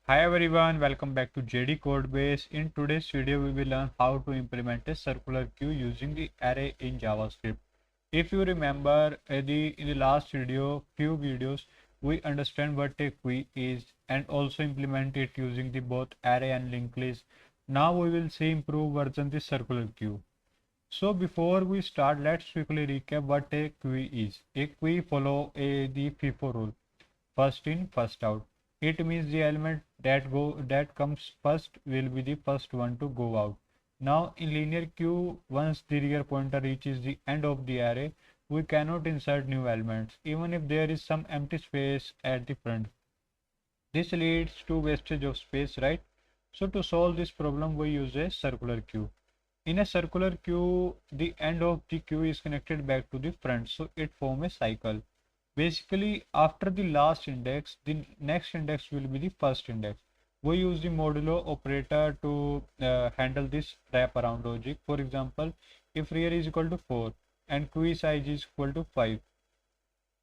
Hi everyone, welcome back to JDCodebase. In today's video, we will learn how to implement a circular queue using the array in JavaScript. If you remember in the last few videos, we understand what a queue is and also implement it using the both array and linked list. Now we will see improved version the circular queue. So before we start, let's quickly recap what a queue is. A queue follow the FIFO rule. First in, first out. It means the element that comes first will be the first one to go out. Now in linear queue, once the rear pointer reaches the end of the array, we cannot insert new elements, even if there is some empty space at the front. This leads to wastage of space, right? So to solve this problem, we use a circular queue. In a circular queue, the end of the queue is connected back to the front, so it forms a cycle. Basically, after the last index, the next index will be the first index. We use the modulo operator to handle this wraparound logic. For example, if rear is equal to 4 and queue size is equal to 5,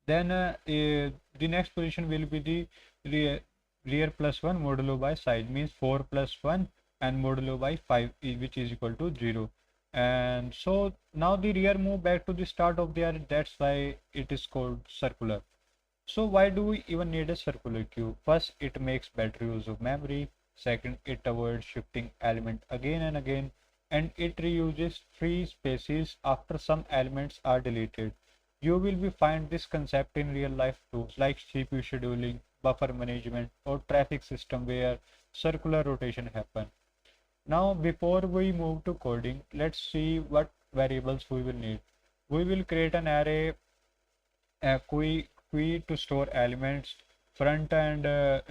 then the next position will be the rear plus 1 modulo by size, means 4 plus 1 and modulo by 5 which is equal to 0. And so now the rear move back to the start of the array. That's why it is called circular. So why do we even need a circular queue? First, it makes better use of memory. Second, it avoids shifting element again and again, and it reuses free spaces after some elements are deleted. You will be find this concept in real life tools like CPU scheduling, buffer management, or traffic system where circular rotation happen. Now, before we move to coding, let's see what variables we will need. We will create an array, queue to store elements, front and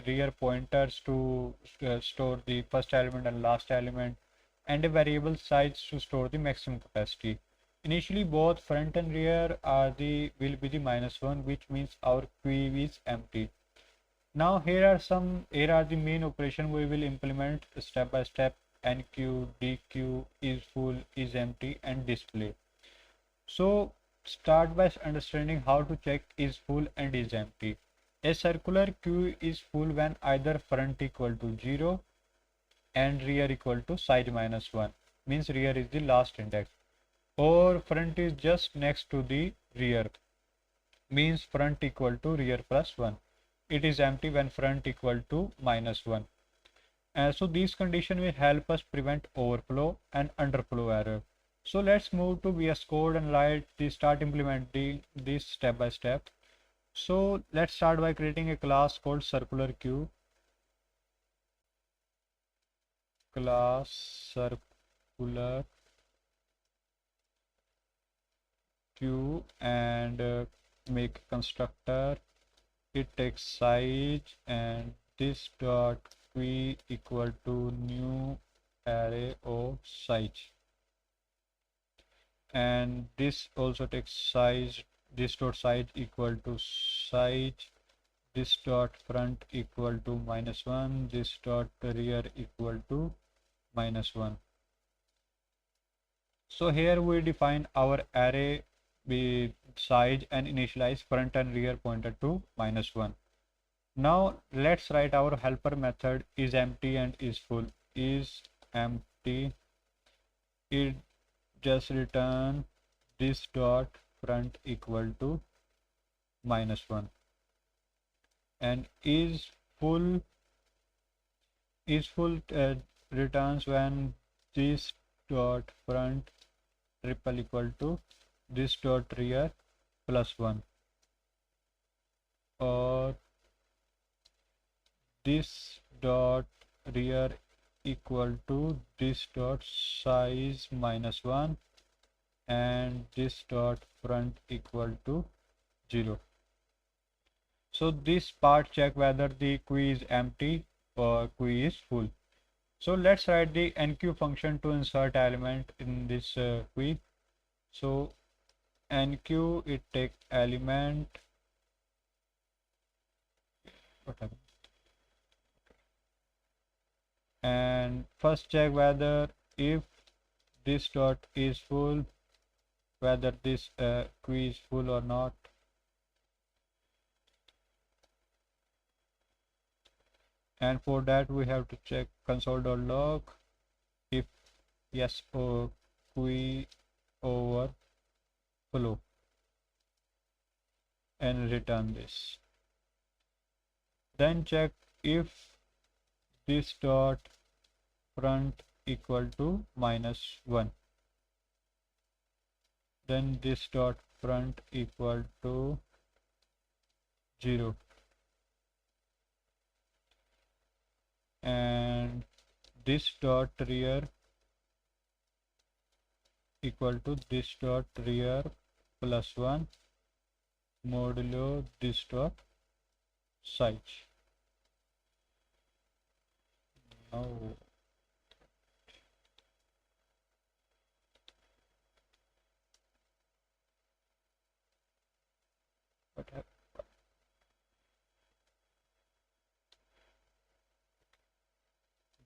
rear pointers to store the first element and last element, and a variable size to store the maximum capacity. Initially, both front and rear will be the -1, which means our queue is empty. Now here are the main operation we will implement step by step: Enqueue, Dequeue, isFull, isEmpty, and display. So start by understanding how to check isFull and isEmpty. A circular queue is full when either front equal to 0 and rear equal to size -1, means rear is the last index, or front is just next to the rear, means front equal to rear plus 1. It is empty when front equal to -1. So these conditions will help us prevent overflow and underflow error. So let's move to VS Code and start implementing this step by step. So let's start by creating a class called circular queue. Class circular queue and make a constructor. It takes size and this dot queue equal to new array of size, and this also takes size. This dot size equal to size, this dot front equal to -1, this dot rear equal to -1. So here we define our array with size and initialize front and rear pointer to -1. Now let's write our helper method isEmpty and isFull. isEmpty, it just return this dot front equal to -1, and isFull returns when this dot front triple equal to this dot rear plus 1, or this dot rear equal to this dot size -1 and this dot front equal to 0. So this part check whether the queue is empty or queue is full. So let's write the enqueue function to insert element in this queue. So enqueue, it take element, whatever, and first check whether if this dot is full, whether this queue is full or not. and for that we have to check console.log if yes or queue overflow and return this. Then check if this dot front equal to -1, then this dot front equal to 0, and this dot rear equal to this dot rear +1 modulo this dot size. Now what happened?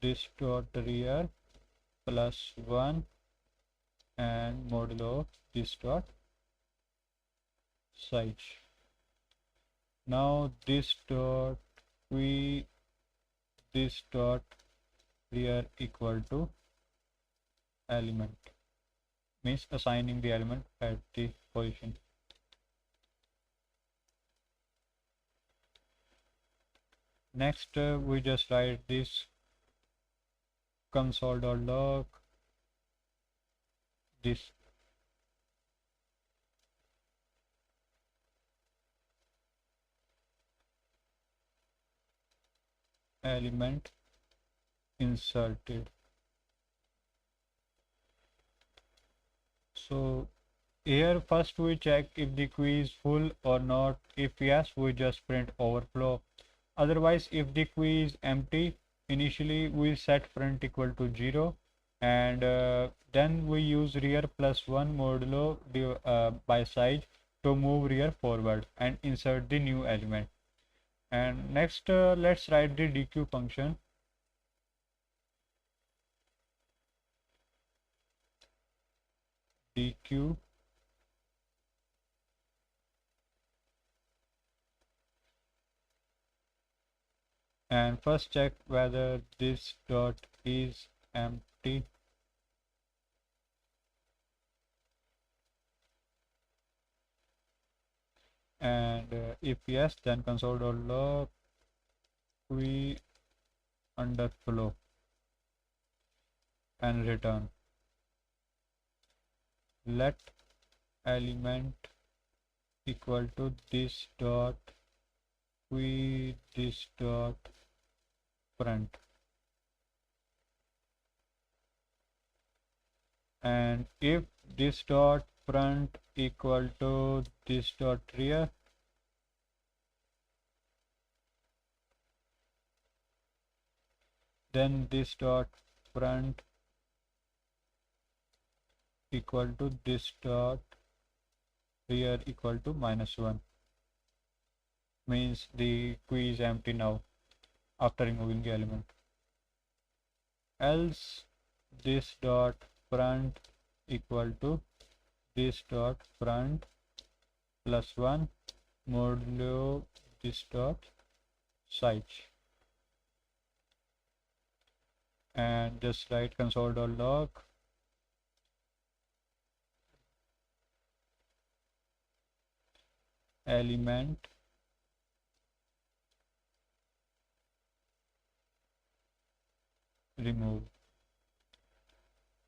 This dot rear +1 and modulo this dot size. Now this dot this dot rear equal to element, means assigning the element at the position. Next we just write this console.log this element inserted. So here first we check if the queue is full or not. If yes, we just print overflow. Otherwise, if the queue is empty, initially we set front equal to 0, and then we use rear +1 modulo by size to move rear forward and insert the new element. And next let's write the Dequeue function. Dequeue and first check whether this dot is empty, and if yes, then console.log queue underflow and return. Let element equal to this dot queue this dot front, and if this dot front equal to this dot rear, then this dot front equal to this dot rear equal to -1, means the queue is empty now after removing the element. Else this dot front equal to this dot front +1 modulo this dot size, and just write console.log element remove.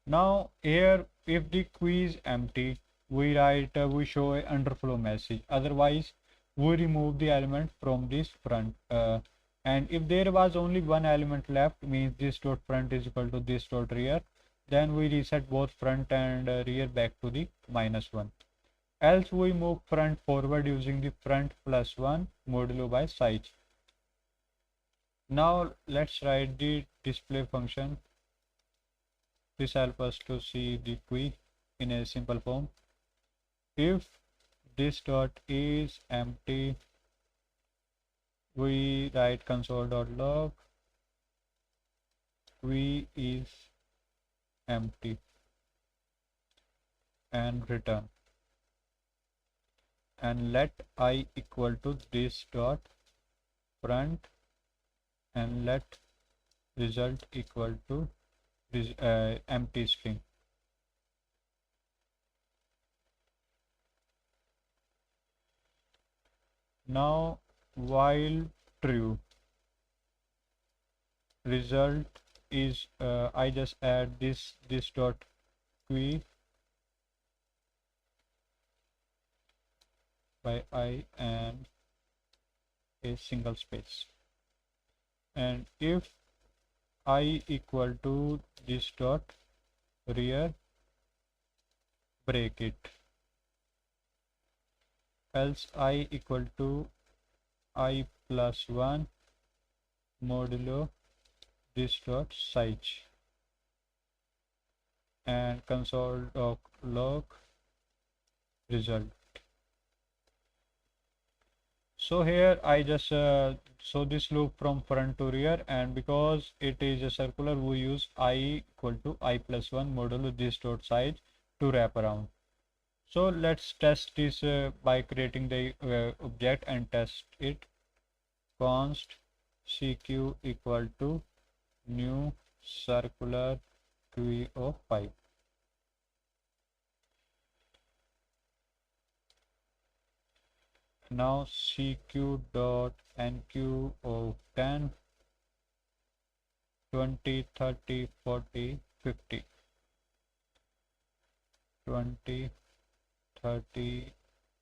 Now here if the queue is empty, we write we show a underflow message. Otherwise we remove the element from this front, and if there was only one element left, means this dot front is equal to this dot rear, then we reset both front and rear back to the -1. Else we move front forward using the front +1 modulo by size. Now let's write the display function. This helps us to see the queue in a simple form. If this dot is empty, we write console.log queue is empty and return, and let I equal to this dot front and let result equal to empty string. Now while true, result is I just add this dot queue by I and a single space, and if I equal to this dot rear, break it, else I equal to I plus 1 modulo this dot size, and console log result. So here I just show this loop from front to rear, and because it is a circular, we use I equal to I plus 1 modulo this dot size to wrap around. So let's test this by creating the object and test it. Const CQ equal to new circular queue of 5. Now CQ dot Enqueue of 10, 20, 30, 40, 50. 20, 30,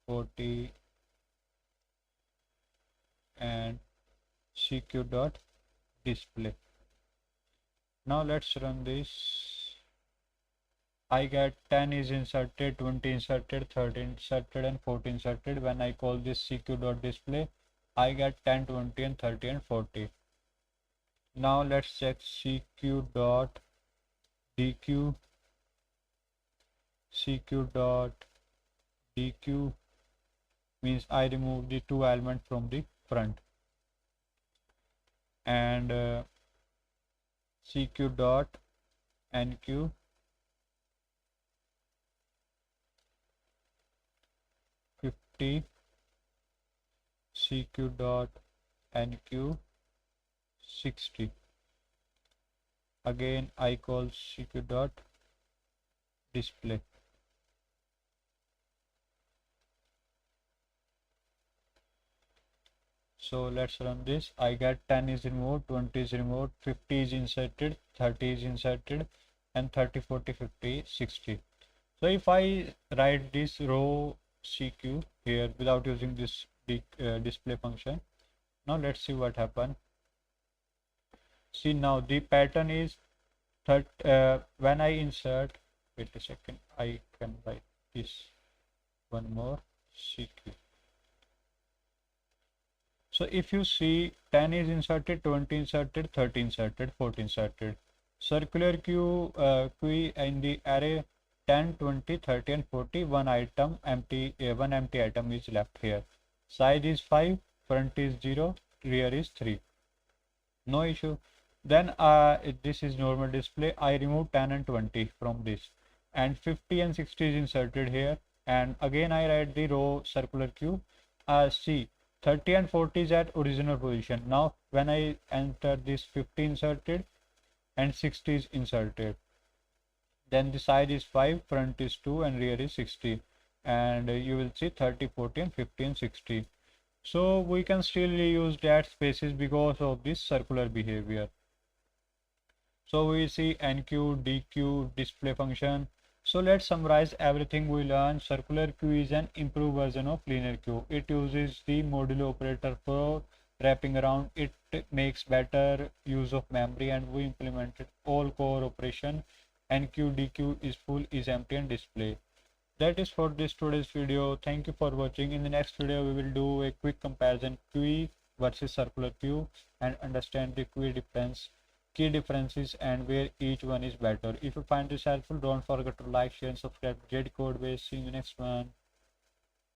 40, and CQ dot display. Now let's run this. I get 10 is inserted, 20 inserted, 30 inserted, and 40 inserted. When I call this CQ dot display, I get 10, 20, and 30 and 40. Now let's check CQ dot Dequeue. CQ dot Dequeue means I remove the two elements from the front, and CQ dot Enqueue CQ dot Enqueue 60. Again I call CQ dot display. So let's run this. I get 10 is removed, 20 is removed, 50 is inserted, 30 is inserted, and 30, 40, 50, 60. So if I write this row CQ here without using this display function, now let's see what happened. See, now the pattern is when I insert, wait a second, I can write this one more CQ. So if you see, 10 is inserted, 20 inserted, 30 inserted, 40 inserted. Circular queue in the array 10, 20, 30, and 40. One empty item is left here. Size is 5, front is 0, rear is 3. No issue. Then this is normal display. I remove 10 and 20 from this, and 50 and 60 is inserted here. And again I write the row circular queue. See, 30 and 40 is at original position. Now when I enter this, 50 inserted and 60 is inserted. Then the side is 5, front is 2, and rear is 60. And you will see 30, 40, and 50 and 60. So we can still use that spaces because of this circular behavior. So we see Enqueue, Dequeue, display function. So let's summarize everything we learned. Circular queue is an improved version of linear queue. It uses the modulo operator for wrapping around. It makes better use of memory, and we implemented all core operation. Enqueue, Dequeue, isFull, isEmpty, and display. That is for this today's video. Thank you for watching. In the next video, we will do a quick comparison queue versus circular queue and understand the key differences and where each one is better. If you find this helpful, don't forget to like, share, and subscribe to JDCodebase. See you in the next one.